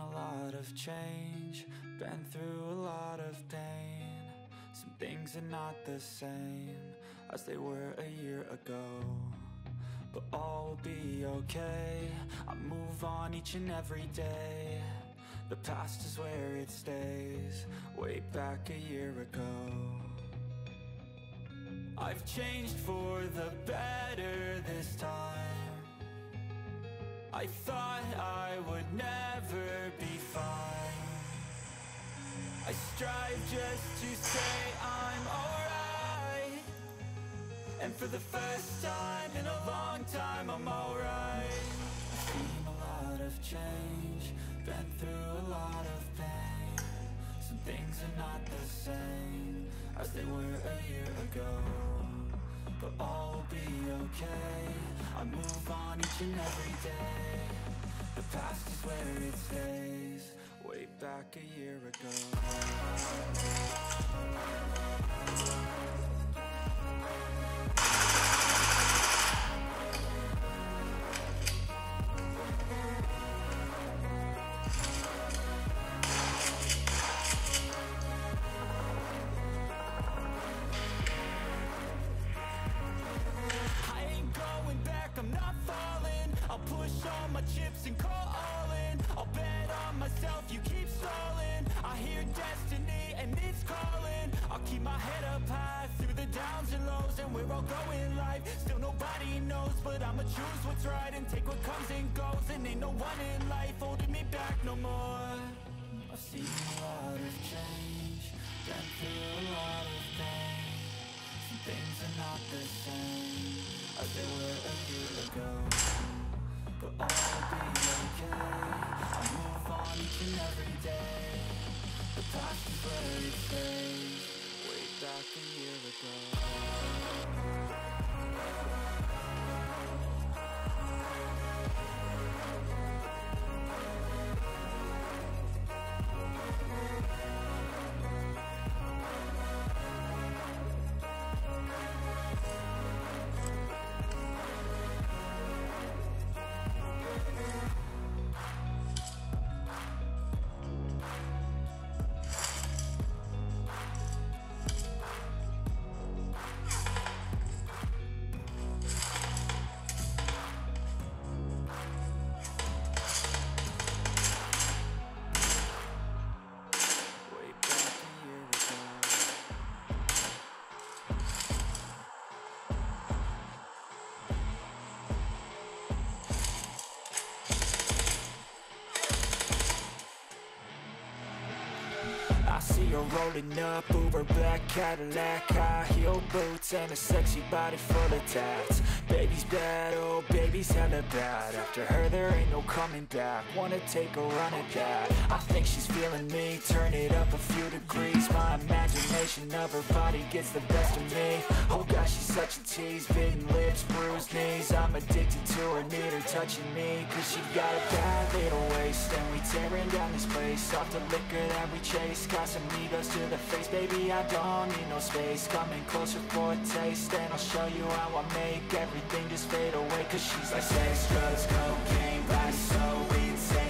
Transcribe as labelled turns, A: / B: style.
A: a lot of change, been through a lot of pain. Some things are not the same as they were a year ago, but all will be okay. I move on each and every day. The past is where it stays, way back a year ago. I've changed for the better this time. I thought I would never be fine. I strive just to say I'm alright, and for the first time in a long time I'm alright. I've seen a lot of change, been through a lot of pain. Some things are not the same as they were a year ago, but all will be okay. I move on each and every day. The past is where it stays, way back a year ago. Chips and call all in. I'll bet on myself, you keep stalling. I hear destiny and it's calling. I'll keep my head up high through the downs and lows, and we're all going life. Still nobody knows, but I'ma choose what's right and take what comes and goes. And ain't no one in life holding me back no more. I've seen a lot of change, been through a lot of pain. Some things are not the same as they were a year ago, but all will be okay. I move on each and every day. The past is where it stays, way back a year ago. I see her rolling up, Uber black Cadillac, high heel boots and a sexy body full of tats. Baby's bad, oh baby's hella bad. After her there ain't no coming back. Wanna take a run at that. I think she's feeling me, turn it up a few degrees. My imagination of her body gets the best of me. Oh gosh, she's such a tease, bitten lips, bruised knees. I'm addicted to her, need her touching me, cause she got a bad little waist. And we tearing down this place, off the liquor that we chase. Casamigos to the face, baby I don't need no space. Coming closer for a taste, and I'll show you how I make everything just fade away. Cause she's like sex, drugs, cocaine, body so insane.